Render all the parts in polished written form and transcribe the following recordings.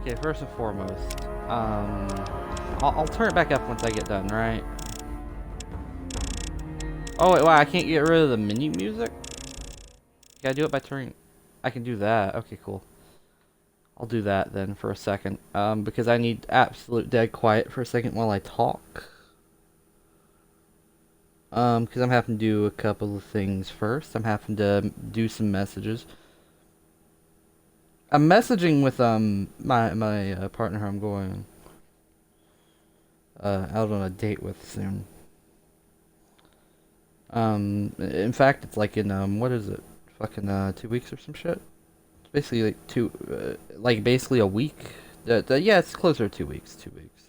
Okay, first and foremost, I'll turn it back up once I get done, right? Oh wait, wow, I can't get rid of the menu music? Can I do it by turning... I can do that. Okay, cool. I'll do that then for a second, because I need absolute dead quiet for a second while I talk. Because I'm having to do a couple of things first. I'm having to do some messages. I'm messaging with, my partner who I'm going, out on a date with soon. In fact, it's like in, what is it? Fucking, 2 weeks or some shit? It's basically like basically a week. Yeah, it's closer to 2 weeks. 2 weeks.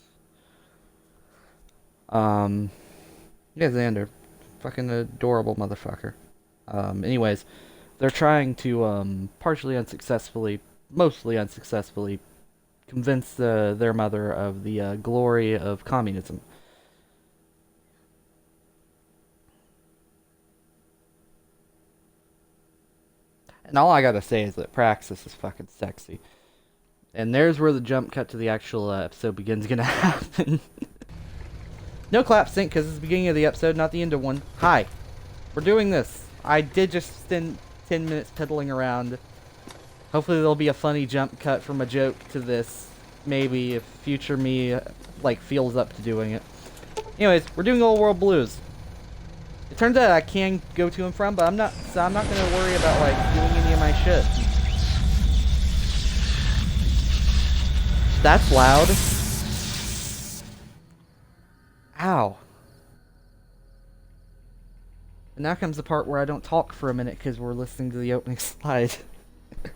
Yeah, Xander. Fucking adorable motherfucker. Anyways, they're trying to, partially unsuccessfully, mostly unsuccessfully, convince their mother of the glory of communism. And all I gotta say is that Praxis is fucking sexy. And there's where the jump cut to the actual episode begins gonna happen. No clap sync, because it's the beginning of the episode, not the end of one. Hi. We're doing this. I did just spend 10 minutes piddling around. Hopefully there'll be a funny jump cut from a joke to this. Maybe if future me, like, feels up to doing it. Anyways, we're doing Old World Blues. It turns out I can go to and from, but I'm not gonna worry about, like, doing any of my shit. That's loud. Ow. And now comes the part where I don't talk for a minute because we're listening to the opening slide.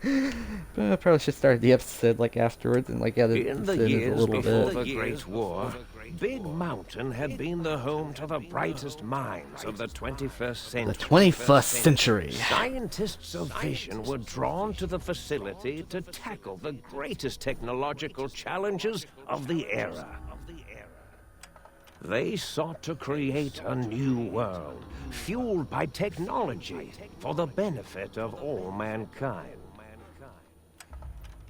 But I probably should start the episode like afterwards and like edit in the years before the Great War, Big Mountain had been the home to the brightest minds of the 21st century. The 21st century. Scientists of vision were drawn to the facility to tackle the greatest technological challenges of the era. They sought to create a new world, fueled by technology for the benefit of all mankind.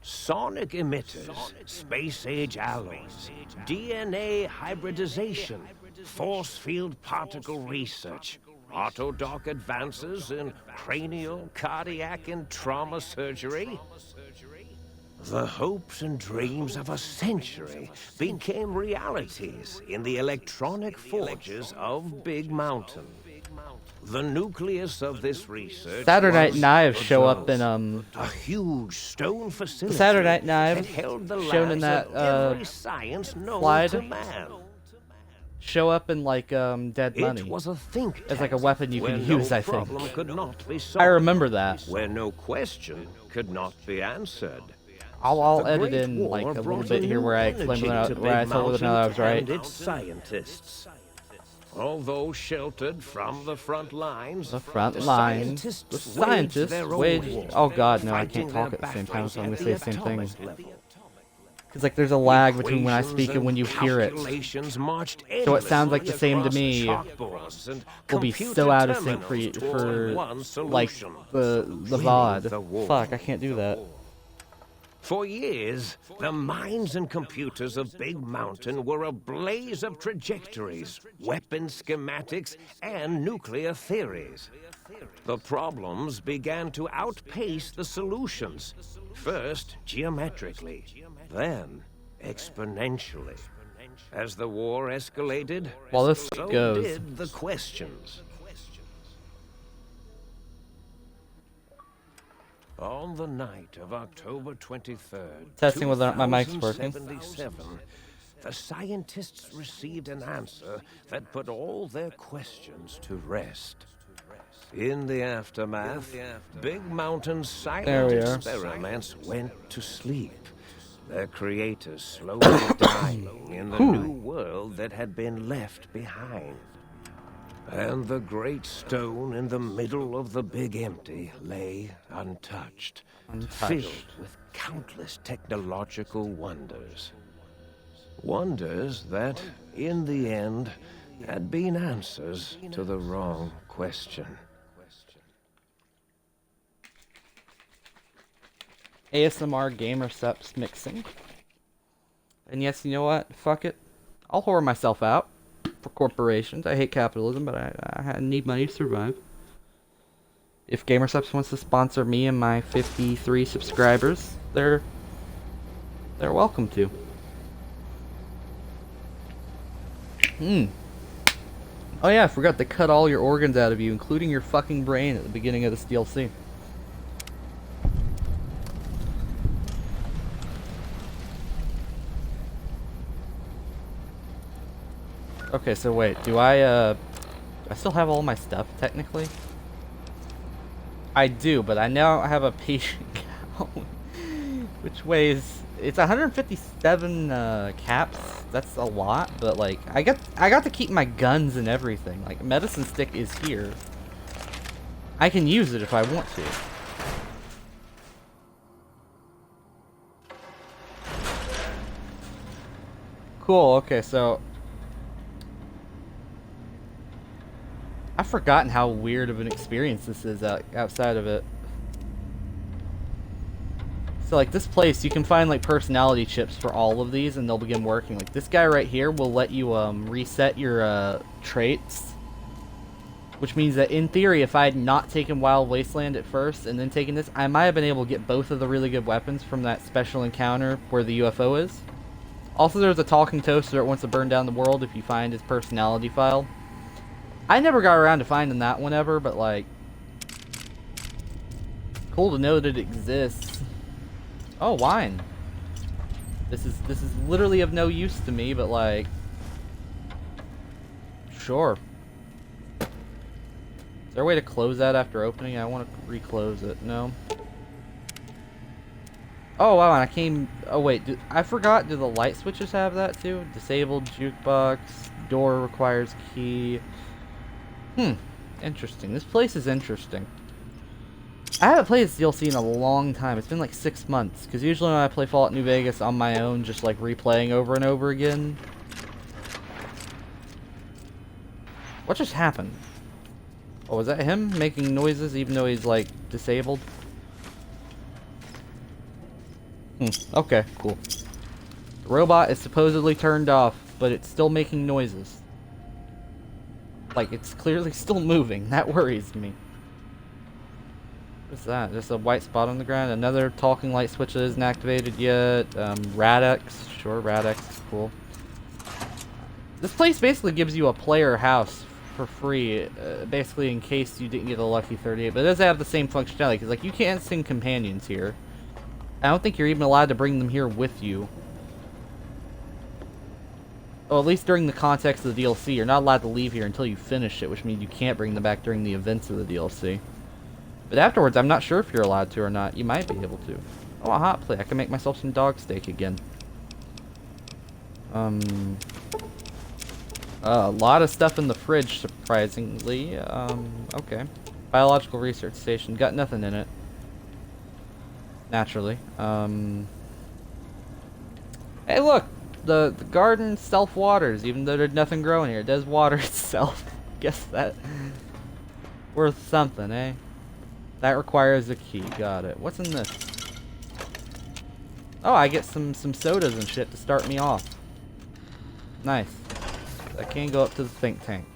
Sonic emitters, space-age alloys, DNA hybridization, force field particle research, autodoc advances in cranial, cardiac, and trauma surgery. The hopes and dreams of a century became realities in the electronic forges of Big Mountain. The nucleus of this research Saturday Night Knives show up in a huge stone facility. Saturday Night Knives held the shown in that every science known slide to man. show up in like Dead Money. It was a think as like a tank weapon you where can use, no I think. problem could not be I solved, remember that. where no question could not be answered. I'll The edit Great in War like a little brought bit a here new where I energy explain to where I Big told them I was Mountain right. and its scientists. Although sheltered from the front lines, The front lines. The scientists waged. Oh god, no, I can't talk at the same time, so I'm gonna say the same thing. Because like there's a lag between when I speak and when you hear it. So it sounds like the same to me. Will be so out of sync for you, for like the VOD. Fuck, I can't do that. For years, the minds and computers of Big Mountain were a blaze of trajectories, weapon schematics, and nuclear theories. The problems began to outpace the solutions, first geometrically, then exponentially. As the war escalated, While this so goes. did the questions. On the night of October 23rd, Testing whether or not my mic's working. 2077, the scientists received an answer that put all their questions to rest. In the aftermath, Big Mountain's silent experiments went to sleep, their creators slowly dying in the new world that had been left behind. And the great stone in the middle of the big empty lay untouched, filled with countless technological wonders. Wonders that, in the end, had been answers to the wrong question. ASMR gamer subs mixing. And yes, you know what? Fuck it. I'll whore myself out for corporations. I hate capitalism, but I need money to survive. If GamerSubs wants to sponsor me and my 53 subscribers, they're welcome to. Oh yeah, I forgot to cut all your organs out of you, including your fucking brain at the beginning of this DLC. Okay, so wait, do I still have all my stuff, technically? I do, but I now have a patient count, which weighs, it's 157 caps. That's a lot, but like, I got to keep my guns and everything. Like, medicine stick is here. I can use it if I want to. Cool, okay, so I've forgotten how weird of an experience this is outside of it. So like this place, you can find like personality chips for all of these and they'll begin working. Like this guy right here will let you reset your traits. Which means that in theory, if I had not taken Wild Wasteland at first and then taken this, I might have been able to get both of the really good weapons from that special encounter where the UFO is. Also, there's a talking toaster that wants to burn down the world if you find his personality file. I never got around to finding that one ever, but like, cool to know that it exists. Oh, wine. This is literally of no use to me, but like, sure. Is there a way to close that after opening? I want to reclose it. No. Oh wow, and I came. Oh wait, I forgot. Do the light switches have that too? Disabled jukebox. Door requires key. Interesting. This place is interesting. I haven't played this DLC in a long time. It's been like 6 months. Because usually when I play Fallout New Vegas on my own, just like replaying over and over again. What just happened? Oh, was that him making noises even though he's like disabled? Okay, cool. The robot is supposedly turned off, but it's still making noises. Like, it's clearly still moving. That worries me. What's that? Just a white spot on the ground. Another talking light switch that isn't activated yet. Rad-X. Sure, Rad-X is cool. This place basically gives you a player house for free. Basically, in case you didn't get a lucky 38. But it does have the same functionality. Because, like, you can't send companions here. I don't think you're even allowed to bring them here with you. Well, at least during the context of the DLC, you're not allowed to leave here until you finish it, which means you can't bring them back during the events of the DLC. But afterwards, I'm not sure if you're allowed to or not. You might be able to. Oh, a hot plate. I can make myself some dog steak again. A lot of stuff in the fridge, surprisingly. Okay. Biological research station. Got nothing in it. Naturally. Hey, look! The garden self-waters, even though there's nothing growing here. It does water itself. Guess that worth something, eh? That requires a key. Got it. What's in this? Oh, I get some sodas and shit to start me off. Nice. I can go up to the think tank.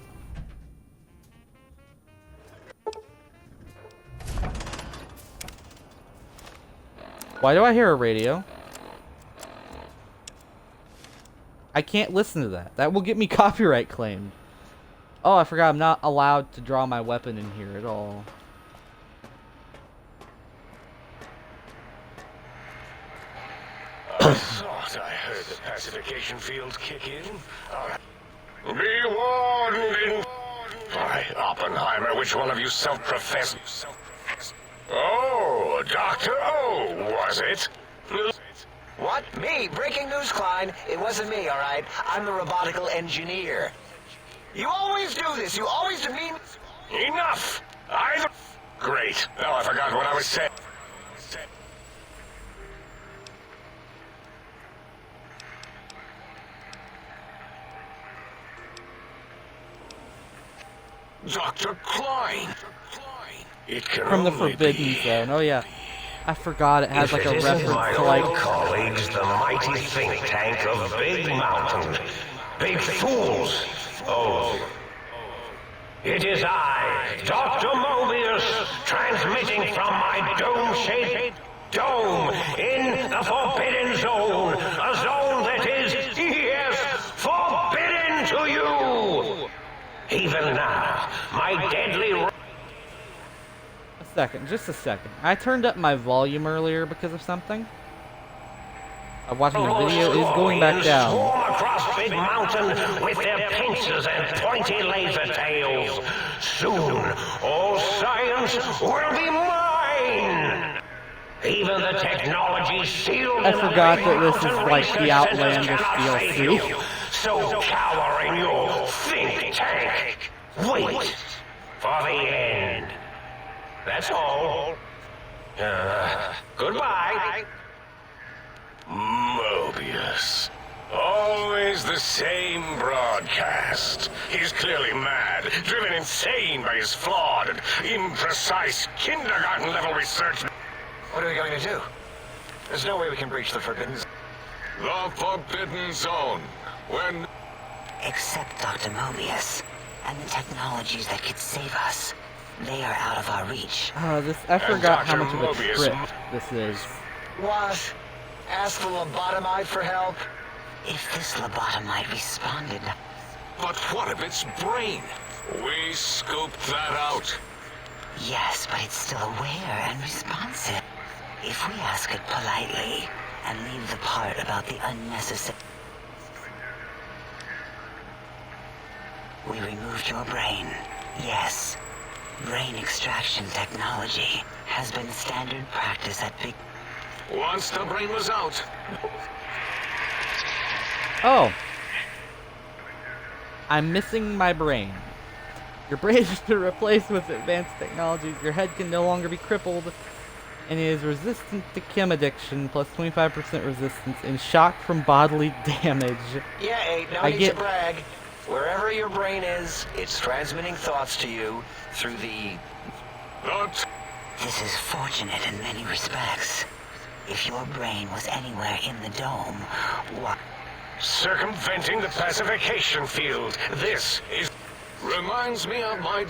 Why do I hear a radio? I can't listen to that. That will get me copyright claimed. Oh, I forgot I'm not allowed to draw my weapon in here at all. I thought I heard the pacification fields kick in. Be warned! Why, Oppenheimer, which one of you self-professed? Oh, Dr. O, was it? What? Me? Breaking news, Klein. It wasn't me, all right? I'm the robotical engineer. You always do this. You always demean... Enough! Great. Now I forgot what I was saying. Dr. Klein. It can From the only Forbidden be Zone. Oh, yeah. I forgot it has If like a it isn't reference my to like. old colleagues, the mighty think tank of Big Mountain. Big fools. Oh. It is I, Dr. Mobius, transmitting from my dome-shaped dome in the Forbidden Zone. A zone that is, yes, forbidden to you. Even now, my deadly... A second, just a second. I turned up my volume earlier because of something. I'm watching a video. It is going back down. Swarm across Big Mountain with their pincers and pointy laser tails. Soon, all science will be mine. Even the technology sealed I in the forgot Big that this is Mountain like the research Outlandish centers cannot save you. DLC. So cower in your think tank. Wait for the end. That's all. Goodbye. Mobius. Always the same broadcast. He's clearly mad, driven insane by his flawed and imprecise kindergarten-level research. What are we going to do? There's no way we can breach the Forbidden Zone. The Forbidden Zone. When... Except Dr. Mobius and the technologies that could save us. They are out of our reach. I forgot how Dr. much of a Mobius. trip this is. What? Ask the lobotomite for help? If this lobotomite responded... But what of its brain? We scooped that out. Yes, but it's still aware and responsive. If we ask it politely and leave the part about the unnecessary... We removed your brain. Yes. Brain extraction technology has been standard practice at Big... Once the brain was out, Oh. I'm missing my brain. Your brain has been replaced with advanced technologies. Your head can no longer be crippled. And it is resistant to chem addiction, plus 25% resistance, and shock from bodily damage. Yeah, ain't no need to brag. Wherever your brain is, it's transmitting thoughts to you through the... not This is fortunate in many respects. If your brain was anywhere in the dome, why... circumventing the pacification field. This is... reminds me of my...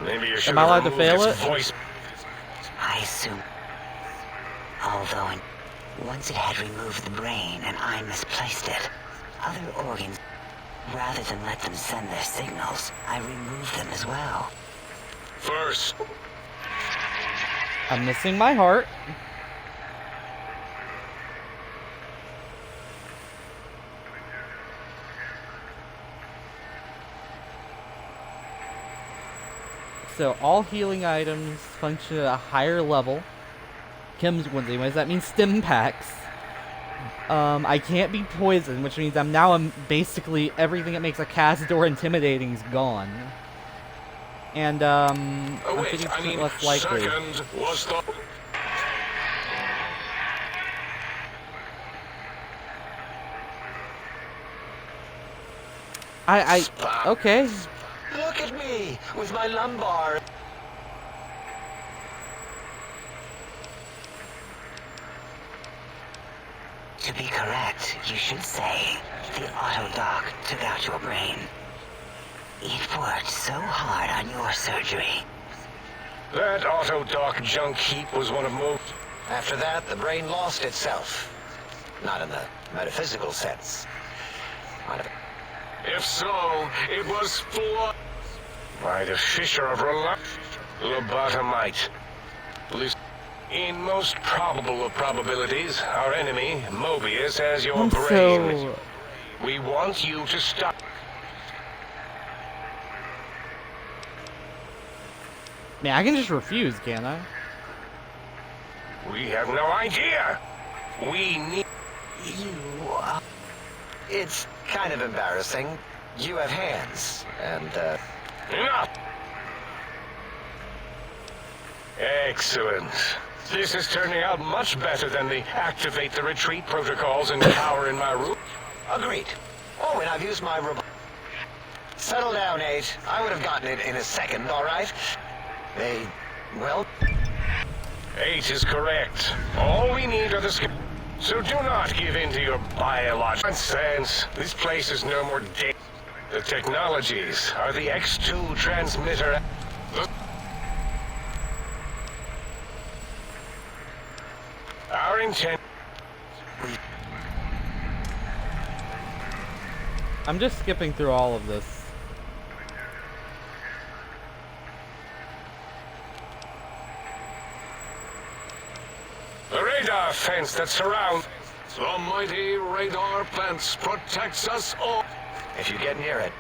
Maybe you should Am I allowed to have fail removed its it? voice. I assume... Although, once it had removed the brain and I misplaced it, other organs... Rather than let them send their signals, I removed them as well. First, I'm missing my heart. So all healing items function at a higher level. Chems ones anyways, that means stim packs. I can't be poisoned, which means I'm basically everything that makes a Cazador intimidating is gone. And I'm wait, 50% less likely. second was the... Okay. Look at me, with my lumbar. To be correct, you should say, the autodoc took out your brain. It worked so hard on your surgery. That autodoc junk heap was one of most... After that, the brain lost itself. Not in the metaphysical sense. Might have... If so, it was flooded by the fissure of lobotomite. In most probable of probabilities, our enemy, Mobius, has your brain. We want you to stop. Man, I can just refuse, can't I? We have no idea. We need... It's kind of embarrassing. You have hands, and, Enough! Excellent. This is turning out much better than the activate the retreat protocols and cower in my room. agreed. Oh, and I've used my Settle down, 8. I would have gotten it in a second, all right? Well... 8 is correct. All we need are the so do not give in to your biological nonsense. This place is no more The technologies are the X2 transmitter. Our intent... I'm just skipping through all of this. The radar fence that surrounds... The mighty radar fence protects us all. If you get near it,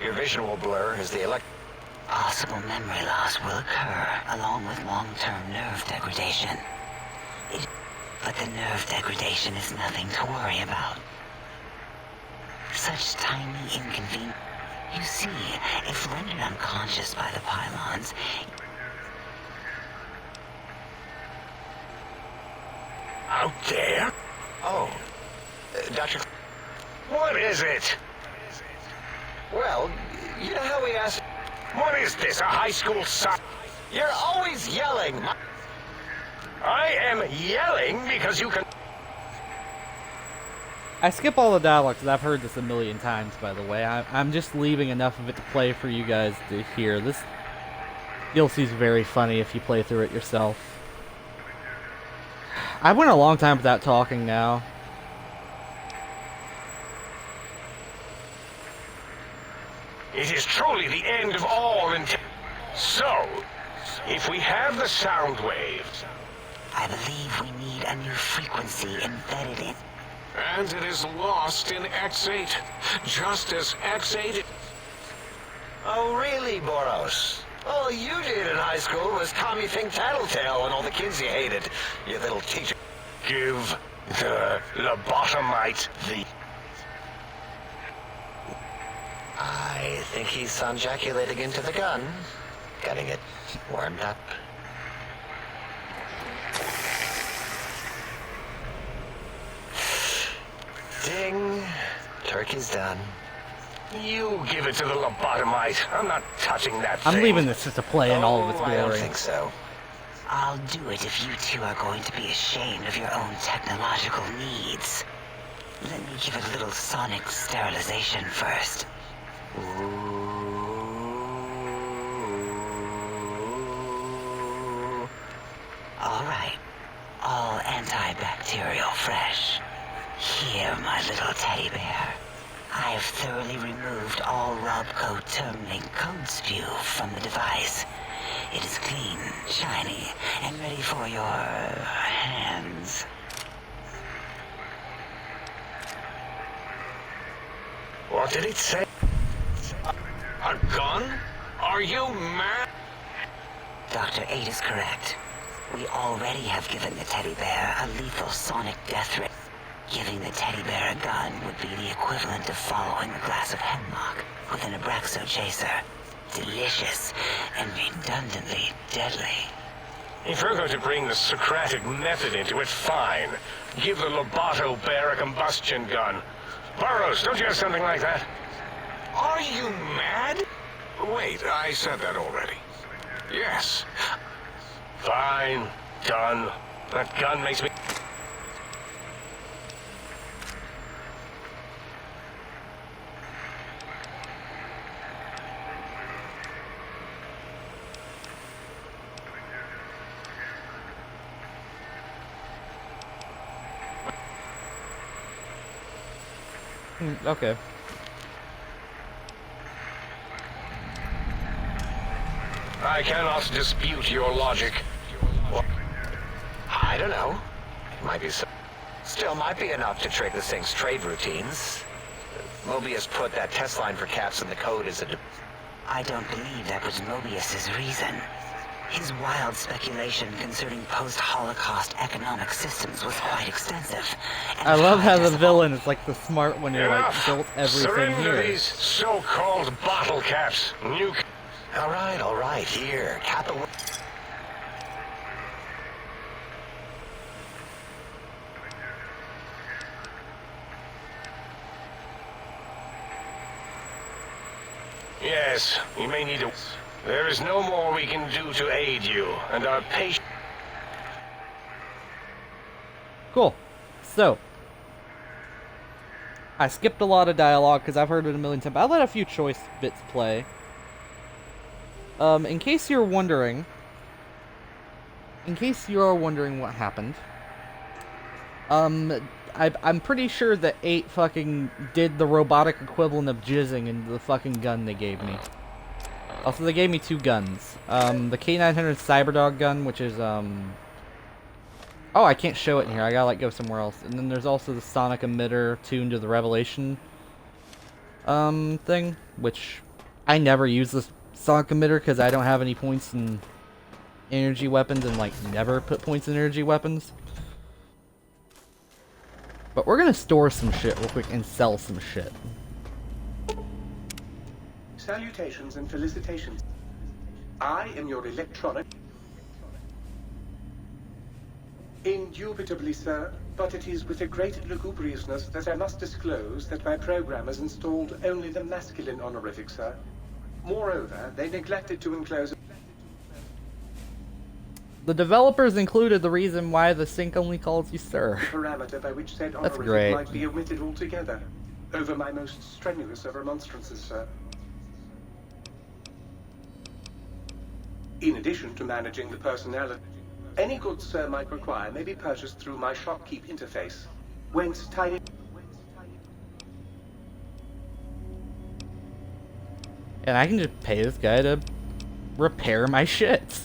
your vision will blur as the Possible memory loss will occur, along with long-term nerve degradation. But the nerve degradation is nothing to worry about. Such tiny inconvenience. You see, if rendered unconscious by the pylons... Out there? Oh, Dr. What is it? Well, you know how we asked... What is this, a high school science? You're always yelling! I am yelling because you can... I skip all the dialogue because I've heard this a million times, by the way. I'm just leaving enough of it to play for you guys to hear. This DLC is very funny if you play through it yourself. I went a long time without talking now. It is truly the end of all intent. So, if we have the sound waves... I believe we need a new frequency embedded in... And it is lost in X8, just as X8... Oh, really, Boros? All you did in high school was Tommy Fink Tattletale and all the kids you hated, you little teacher. Give the lobotomite the... I think he's sunjaculating into the gun, getting it warmed up. Ding. Turkey's done. You give it to the lobotomite. I'm not touching that thing. I'm leaving this just to play in all of its I don't glory. think so. I'll do it if you two are going to be ashamed of your own technological needs. Let me give it a little sonic sterilization first. Alright. All antibacterial fresh. Here, my little teddy bear. I have thoroughly removed all Robco terminate code spew from the device. It is clean, shiny, and ready for your hands. What did it say? A gun? Are you mad? Dr. 8 is correct. We already have given the teddy bear a lethal sonic death ray. Giving the teddy bear a gun would be the equivalent of following a glass of hemlock with an Abraxo chaser. Delicious and redundantly deadly. If you're going to bring the Socratic method into it, fine. Give the Loboto bear a combustion gun. Burroughs, don't you have something like that? Are you mad? Wait, I said that already. Yes. Fine. Done. That gun makes me... Okay. I cannot dispute your logic. Well, I don't know. It might be so. Still might be enough to trick this thing's trade routines. Mobius put that test line for caps in the code as a... I don't believe that was Mobius's reason. His wild speculation concerning post-Holocaust economic systems was quite extensive. I love how the villain is like the smart one who like built everything Surrender here. these so-called bottle caps. Nuke. All right, here. Cap the... You may need to... There is no more we can do to aid you, and our patient... Cool. So, I skipped a lot of dialogue because I've heard it a million times. I let a few choice bits play. In case you're wondering what happened, I'm pretty sure that 8 fucking did the robotic equivalent of jizzing into the fucking gun they gave me. Also, they gave me 2 guns. The K900 Cyberdog gun, which is, oh, I can't show it in here. I gotta, like, go somewhere else. And then there's also the sonic emitter tuned to the Revelation, thing, which I never use this sonic emitter because I don't have any points in energy weapons and, like, never put points in energy weapons. But we're gonna store some shit real quick and sell some shit. Salutations and felicitations. I am your electronic... Indubitably, sir, but it is with a great lugubriousness that I must disclose that my programmers installed only the masculine honorific, sir. Moreover, they neglected to enclose... The developers included the reason why the sync only calls you sir. parameter by which said That's honorific great. might be omitted altogether. Over my most strenuous of remonstrances, sir. In addition to managing the personality, any goods sir might require may be purchased through my shopkeep interface. Whence tiny... And I can just pay this guy to repair my shit.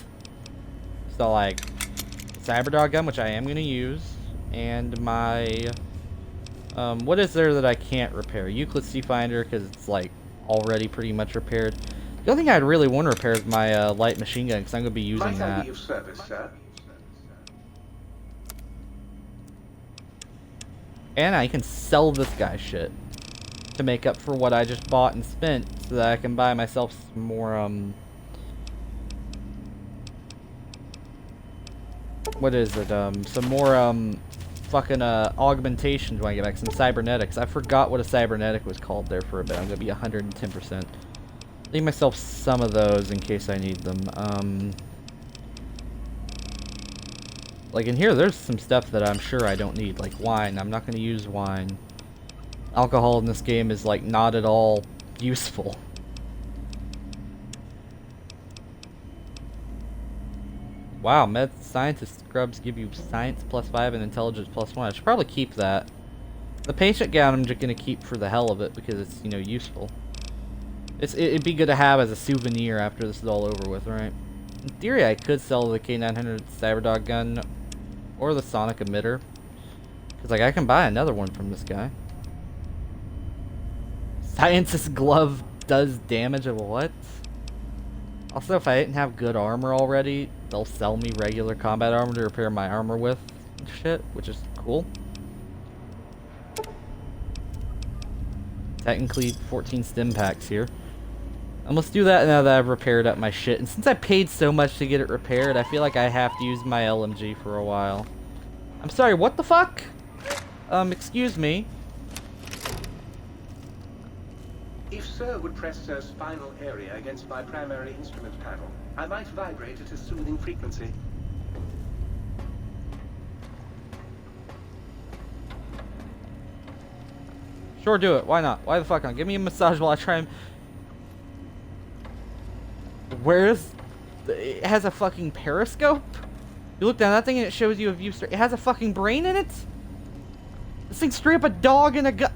So, like, Cyberdog gun, which I am going to use, and my, what is there that I can't repair? Euclid C-Finder, because it's, like, already pretty much repaired. The only thing I'd really want to repair is my, light machine gun, because I'm going to be using Might I that. be of service, sir? And I can sell this guy shit to make up for what I just bought and spent, so that I can buy myself some more, what is it, some more, fucking, augmentations when I get back, some cybernetics. I forgot what a cybernetic was called there for a bit. I'm gonna be 110%. Leave myself some of those in case I need them. Like in here, there's some stuff that I'm sure I don't need, like wine. I'm not gonna use wine. Alcohol in this game is, like, not at all useful. Wow, med scientist scrubs give you science +5 and intelligence +1. I should probably keep that. The patient gown I'm just gonna keep for the hell of it because it's, you know, useful. It'd be good to have as a souvenir after this is all over with, right? In theory, I could sell the K900 Cyberdog gun or the sonic emitter. Because, like, I can buy another one from this guy. Scientist glove does damage of what? Also, if I didn't have good armor already, they'll sell me regular combat armor to repair my armor with and shit, which is cool. Technically, 14 stim packs here. And let's do that now that I've repaired up my shit. And since I paid so much to get it repaired, I feel like I have to use my LMG for a while. I'm sorry, what the fuck? Excuse me. If sir would press sir's spinal area against my primary instrument panel, I might vibrate at a soothing frequency. Sure, do it. Why not? Why the fuck not? Give me a massage while I try and... Where's... It has a fucking periscope? You look down that thing and it shows you a view straight. It has a fucking brain in it? This thing's straight up a dog and a gun.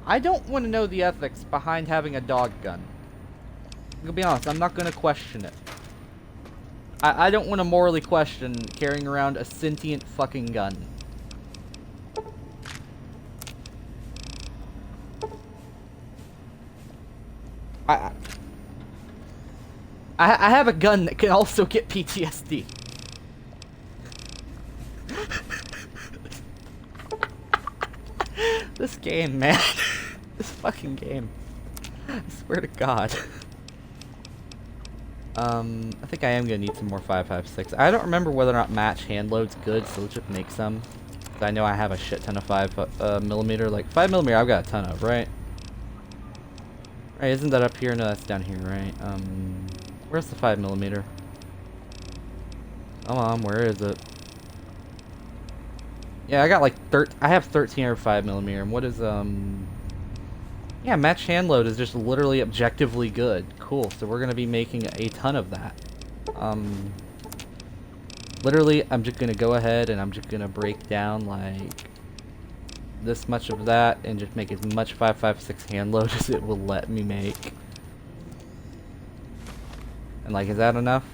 I don't want to know the ethics behind having a dog gun. I'm gonna be honest, I'm not gonna question it. I don't want to morally question carrying around a sentient fucking gun. I have a gun that can also get PTSD. This game, man. This fucking game. I swear to God. I think I am gonna need some more 5.56. I don't remember whether or not match hand load's good, so let's just make some. I know I have a shit ton of 5mm. Like 5mm, I've got a ton of, right? Right, isn't that up here? No, that's down here, right? Where's the 5mm? Come on, where is it? Yeah, I got like I have 13 or 5mm. And what is yeah, match hand load is just literally objectively good. Cool. So we're gonna be making a ton of that. Literally, I'm just gonna go ahead and I'm just gonna break down like this much of that and just make as much 5.56 hand load as it will let me make. And like, is that enough?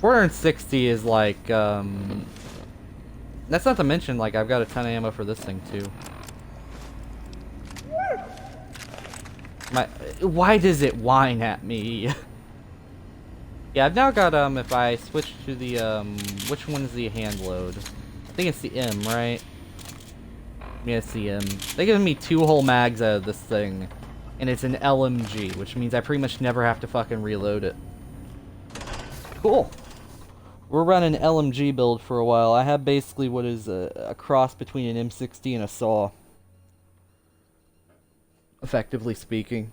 460 is like, that's not to mention, like, I've got a ton of ammo for this thing too. Why does it whine at me? Yeah, I've now got, if I switch to the, which one is the hand load? I think it's the M, right? Yeah, it's the M. They're giving me 2 whole mags out of this thing. And it's an LMG, which means I pretty much never have to fucking reload it. Cool. We're running LMG build for a while. I have basically what is a cross between an M60 and a saw. Effectively speaking.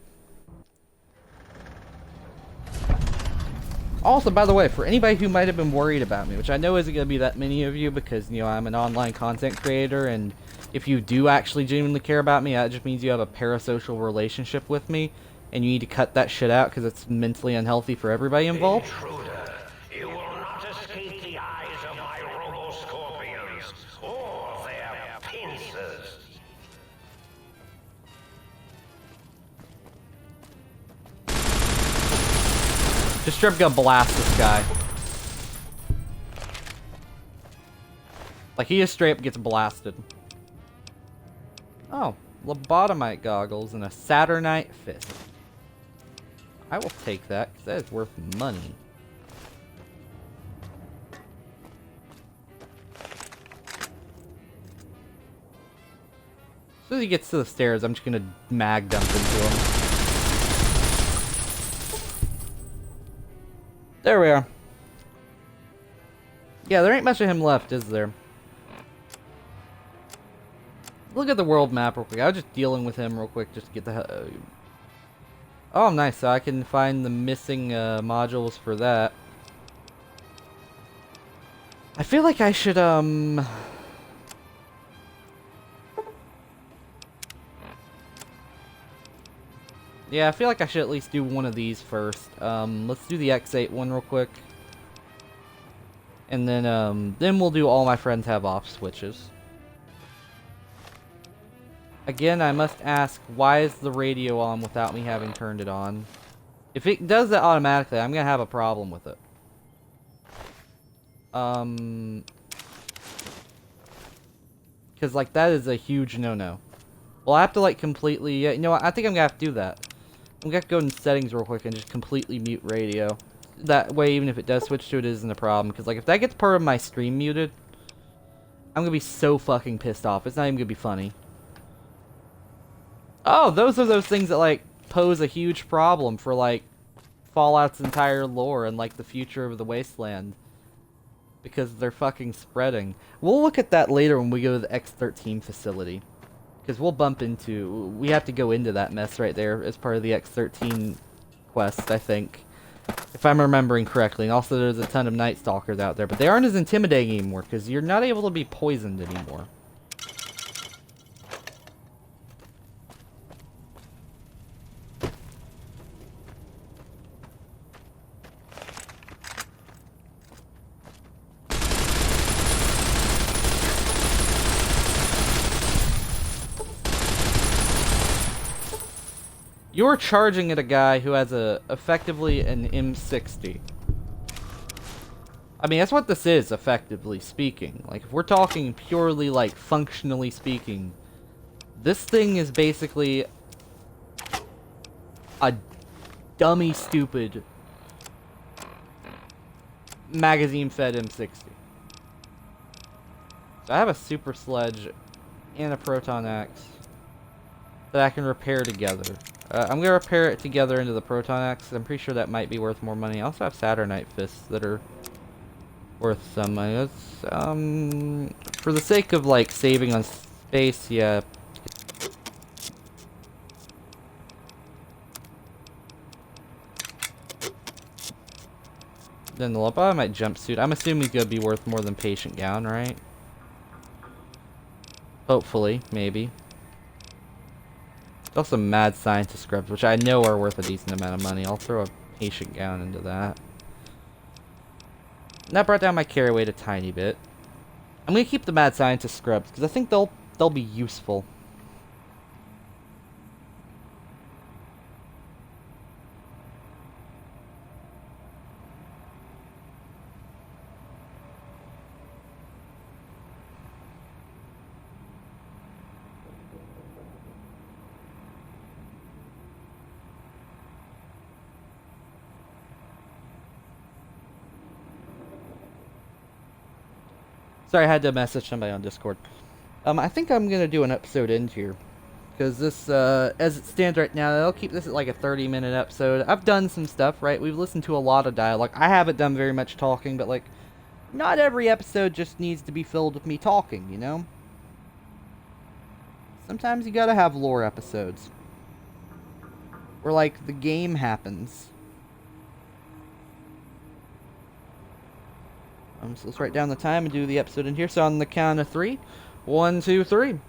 Also, by the way, for anybody who might have been worried about me, which I know isn't going to be that many of you because, you know, I'm an online content creator, and if you do actually genuinely care about me, that just means you have a parasocial relationship with me, and you need to cut that shit out because it's mentally unhealthy for everybody involved. Intruder, you will not escape the eyes of my robo-scorpions or their pincers. Just straight up gonna blast this guy. Like, he just straight up gets blasted. Oh, lobotomite goggles and a Saturnite fist. I will take that, because that is worth money. As soon as he gets to the stairs, I'm just gonna mag dump into him. There we are. Yeah, there ain't much of him left, is there? Look at the world map real quick. I was just dealing with him real quick just to get the... Oh, nice. So I can find the missing modules for that. I feel like I should, yeah, I feel like I should at least do one of these first. Let's do the X8 one real quick. And then we'll do all my friends have off switches. Again, I must ask, why is the radio on without me having turned it on? If it does that automatically, I'm gonna have a problem with it. Because, like, that is a huge no-no. Well, I have to, like, completely... you know what? I think I'm gonna have to do that. I'm gonna have to go in settings real quick and just completely mute radio. That way, even if it does switch to it, isn't a problem. Because, like, if that gets part of my stream muted, I'm gonna be so fucking pissed off. It's not even gonna be funny. Oh, those are those things that, like, pose a huge problem for, like, Fallout's entire lore and, like, the future of the Wasteland. Because they're fucking spreading. We'll look at that later when we go to the X13 facility. Because we'll bump into... we have to go into that mess right there as part of the X13 quest, I think. If I'm remembering correctly. And also there's a ton of Night Stalkers out there. But they aren't as intimidating anymore, because you're not able to be poisoned anymore. You're charging at a guy who has effectively an M60. I mean, that's what this is, effectively speaking. Like, if we're talking purely, like, functionally speaking, this thing is basically a dummy stupid magazine-fed M60. So I have a super sledge and a proton axe that I can repair together. I'm gonna repair it together into the proton axe. I'm pretty sure that might be worth more money. I also have Saturnite fists that are worth some money. Let's, for the sake of, like, saving on space, yeah. Then the lobotomite jumpsuit. I'm assuming it's gonna be worth more than patient gown, right? Hopefully, maybe. Also mad scientist scrubs, which I know are worth a decent amount of money. I'll throw a patient gown into that. And that brought down my carry weight a tiny bit. I'm gonna keep the mad scientist scrubs because I think they'll be useful. Sorry, I had to message somebody on Discord. I think I'm gonna do an episode end here. Because this, as it stands right now, I'll keep this at like a 30-minute episode. I've done some stuff, right? We've listened to a lot of dialogue. I haven't done very much talking, but like, not every episode just needs to be filled with me talking, you know? Sometimes you gotta have lore episodes. Where like, the game happens. So let's write down the time and do the episode in here. So on the count of 3. 1, 2, 3.